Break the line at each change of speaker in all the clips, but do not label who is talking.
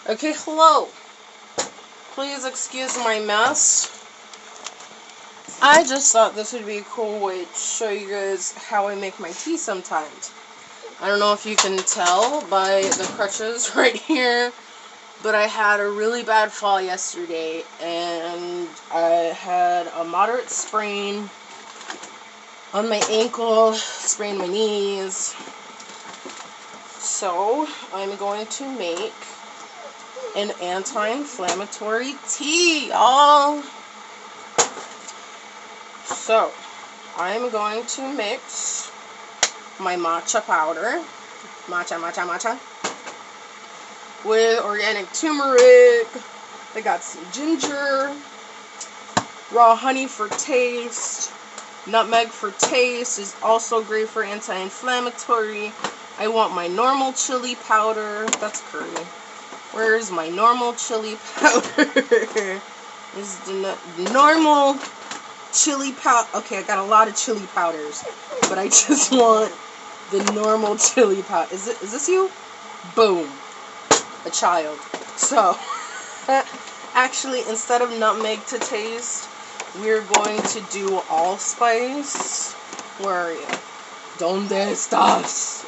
Okay, hello. Please excuse my mess. I just thought this would be a cool way to show you guys how I make my tea sometimes. I don't know if you can tell by the crutches right here, but I had a really bad fall yesterday, and I had a moderate sprain on my ankle, sprained my knees. So, I'm going to make an anti-inflammatory tea, y'all. So, I'm going to mix my matcha powder, matcha, with organic turmeric. I got some ginger, raw honey for taste, nutmeg for taste is also great for anti-inflammatory. I want my normal chili powder. That's curry. Where's my normal chili powder? Is the normal chili powder. Okay, I got a lot of chili powders, but I just want the normal chili powder. Is this you? Boom. A child. So, actually, instead of nutmeg to taste, we're going to do allspice. Where are you? ¿Dónde estás?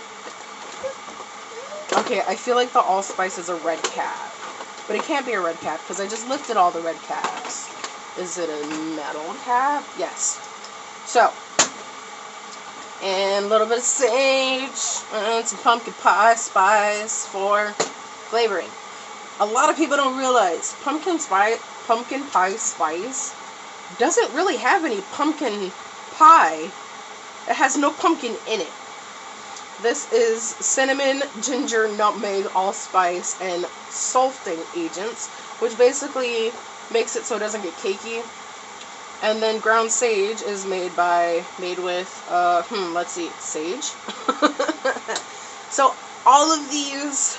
Okay, I feel like the allspice is a red cap. But it can't be a red cap because I just lifted all the red caps. Is it a metal cap? Yes. So, and a little bit of sage and some pumpkin pie spice for flavoring. A lot of people don't realize pumpkin pie spice doesn't really have any pumpkin pie. It has no pumpkin in it. This is cinnamon, ginger, nutmeg, allspice, and salting agents, which basically makes it so it doesn't get cakey. And then ground sage is made with, let's see, sage. So all of these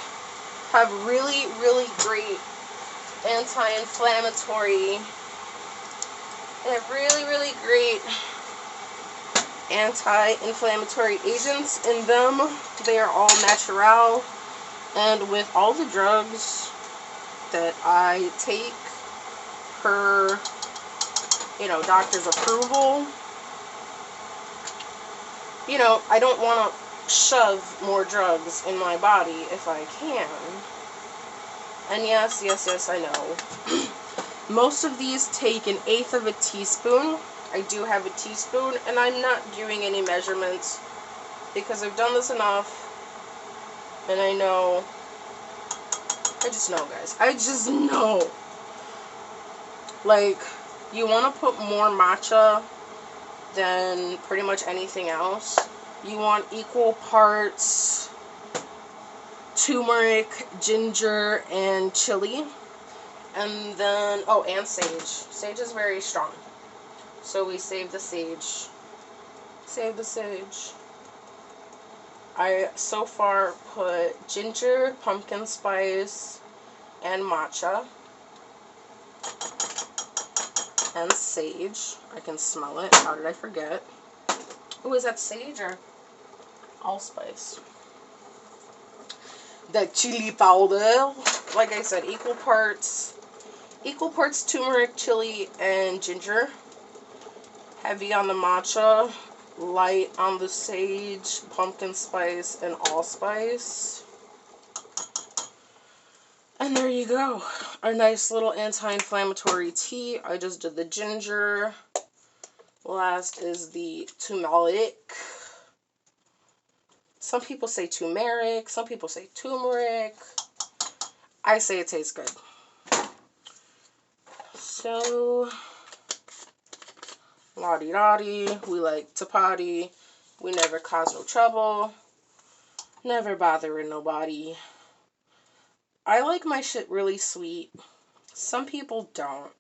have really, really great anti-inflammatory, they have really, really great anti-inflammatory agents in them. They are all natural, and with all the drugs that I take per, doctor's approval, I don't want to shove more drugs in my body if I can. And yes, I know. Most of these take 1/8 of a teaspoon. I do have a teaspoon, and I'm not doing any measurements because I've done this enough, and I know. I just know, guys. I just know. Like, you want to put more matcha than pretty much anything else. You want equal parts turmeric, ginger, and chili. And then, and sage. Sage is very strong. So we save the sage. Save the sage. I so far put ginger, pumpkin spice, and matcha. And sage. I can smell it. How did I forget? Oh, is that sage or allspice? The chili powder. Like I said, equal parts turmeric, chili, and ginger. Heavy on the matcha, light on the sage, pumpkin spice, and allspice. And there you go. Our nice little anti-inflammatory tea. I just did the ginger. Last is the turmeric. Some people say turmeric. Some people say turmeric. I say it tastes good. So, la-di-da-di. We like to party. We never cause no trouble. Never bothering nobody. I like my shit really sweet. Some people don't.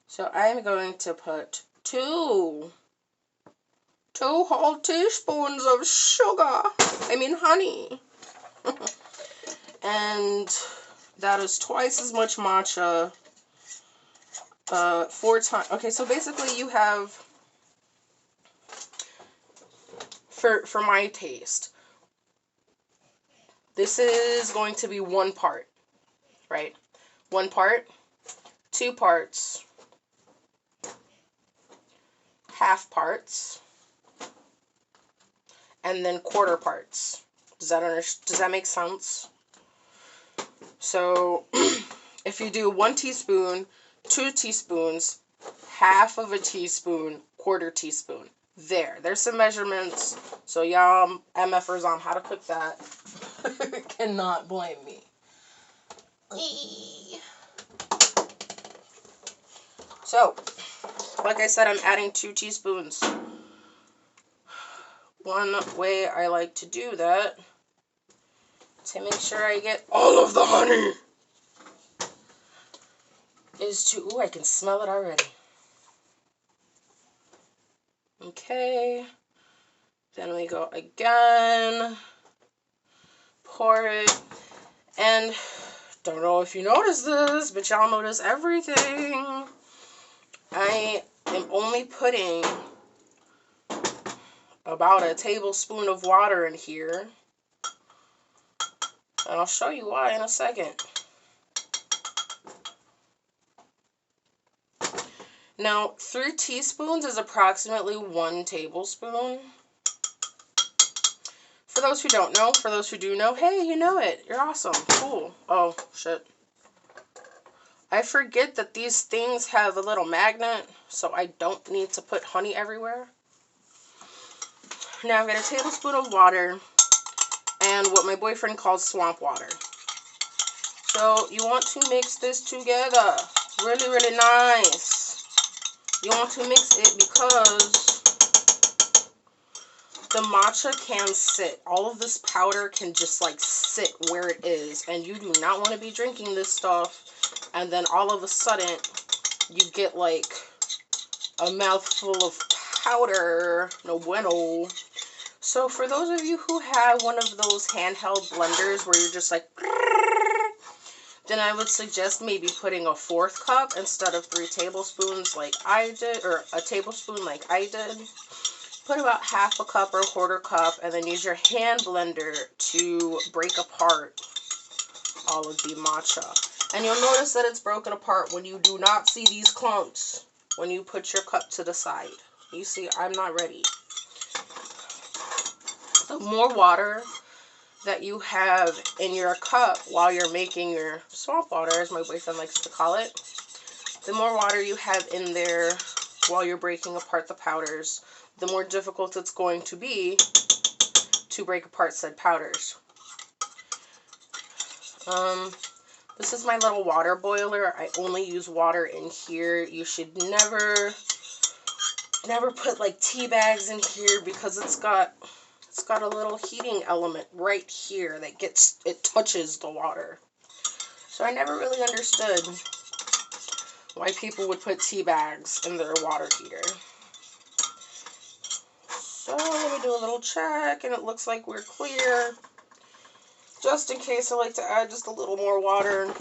So I'm going to put two whole teaspoons of sugar. Honey. And that is twice as much matcha. 4 times. Okay, so basically you have, for my taste, this is going to be 1 part. right? 1 part, 2 parts, half parts, and then quarter parts. Does that make sense? So if you do 1 teaspoon, 2 teaspoons, half of a teaspoon, quarter teaspoon. There's some measurements. So y'all MFers on how to cook that cannot blame me. So, like I said, I'm adding 2 teaspoons. One way I like to do that to make sure I get all of the honey is to, ooh, I can smell it already. Okay, then we go again, pour it, and don't know if you notice this, but y'all notice everything. I am only putting about a tablespoon of water in here, and I'll show you why in a second. Now, 3 teaspoons is approximately 1 tablespoon. For those who don't know, for those who do know, hey, you know it. You're awesome. Cool. Oh, shit. I forget that these things have a little magnet, so I don't need to put honey everywhere. Now I've got a tablespoon of water and what my boyfriend calls swamp water. So you want to mix this together really, really nice. You want to mix it because the matcha can sit. All of this powder can just like sit where it is, and you do not want to be drinking this stuff and then all of a sudden you get like a mouthful of powder. No bueno. So for those of you who have one of those handheld blenders where you're just like, then I would suggest maybe putting a 4th cup instead of 3 tablespoons like I did, or a tablespoon like I did. Put about half a cup or a quarter cup, and then use your hand blender to break apart all of the matcha. And you'll notice that it's broken apart when you do not see these clumps when you put your cup to the side. You see, I'm not ready. The more water that you have in your cup while you're making your swamp water, as my boyfriend likes to call it, the more water you have in there while you're breaking apart the powders, the more difficult it's going to be to break apart said powders. This is my little water boiler. I only use water in here. You should never put like tea bags in here because it's got a little heating element right here that touches the water. So I never really understood why people would put tea bags in their water heater. So let me do a little check, and it looks like we're clear. Just in case, I like to add just a little more water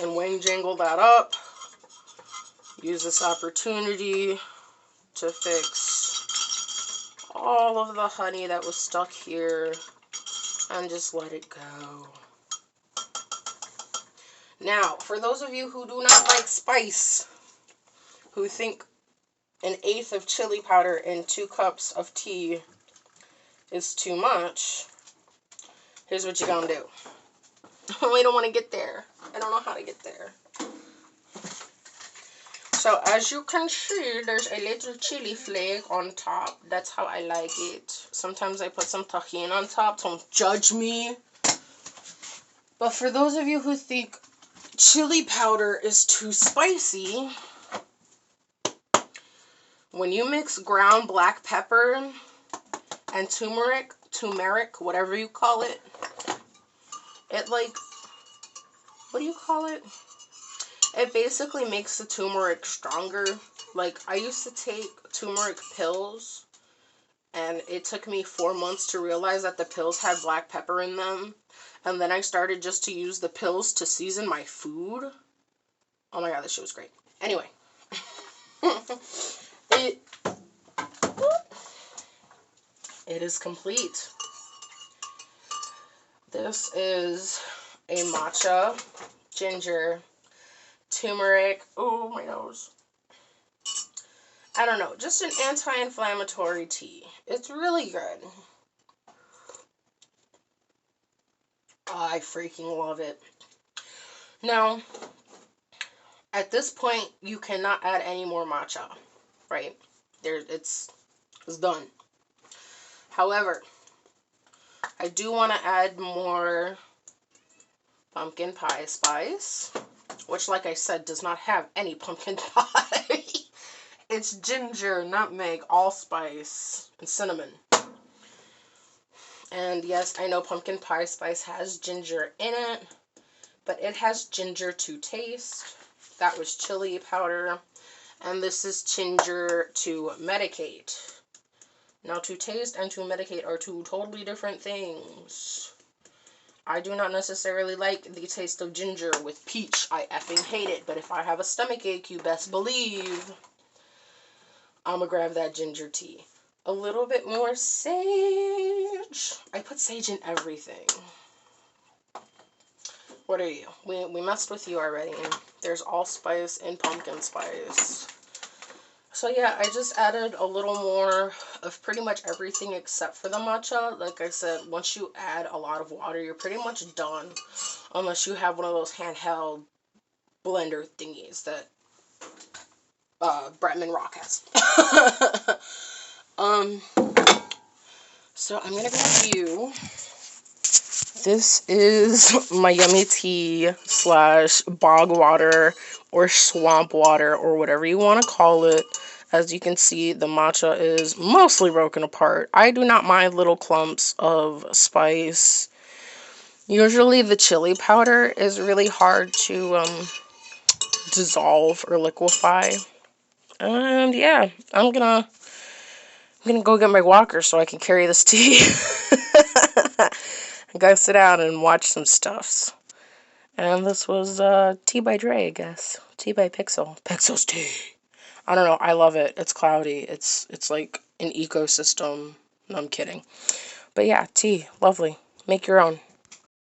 and wing jangle that up. Use this opportunity to fix all of the honey that was stuck here and just let it go. Now, for those of you who do not like spice, who think 1/8 of chili powder in 2 cups of tea is too much, here's what you're gonna do. We don't want to get there. I don't know how to get there. So as you can see, there's a little chili flake on top. That's how I like it. Sometimes I put some tahini on top. Don't judge me. But for those of you who think chili powder is too spicy, when you mix ground black pepper and turmeric, whatever you call it, it like, what do you call it? It basically makes the turmeric stronger. Like, I used to take turmeric pills, and it took me 4 months to realize that the pills had black pepper in them. And then I started just to use the pills to season my food. Oh my god, this shit was great. Anyway. It is complete. This is a a matcha, ginger, turmeric. Oh, my nose. I don't know, just an anti-inflammatory tea. It's really good. Oh, I freaking love it. Now, at this point, you cannot add any more matcha, right? It's done. However, I do want to add more pumpkin pie spice, which, like I said, does not have any pumpkin pie. It's ginger, nutmeg, allspice, and cinnamon. And yes, I know pumpkin pie spice has ginger in it, but it has ginger to taste. That was chili powder. And this is ginger to medicate. Now, to taste and to medicate are two totally different things. I do not necessarily like the taste of ginger with peach. I effing hate it. But if I have a stomach ache, you best believe I'm gonna grab that ginger tea. A little bit more sage. I put sage in everything. What are you? We messed with you already. There's allspice and pumpkin spice. So yeah, I just added a little more of pretty much everything except for the matcha. Like I said, once you add a lot of water, you're pretty much done. Unless you have one of those handheld blender thingies that Bretman Rock has. So I'm gonna grab you. This is my yummy tea / bog water or swamp water or whatever you want to call it. As you can see, the matcha is mostly broken apart. I do not mind little clumps of spice. Usually the chili powder is really hard to dissolve or liquefy. And yeah, I'm gonna go get my walker so I can carry this tea. Go sit down and watch some stuffs. And this was Tea by Dre, I guess. Tea by Pixel. Pixel's tea. I don't know. I love it. It's cloudy. It's like an ecosystem. No, I'm kidding. But yeah, tea. Lovely. Make your own.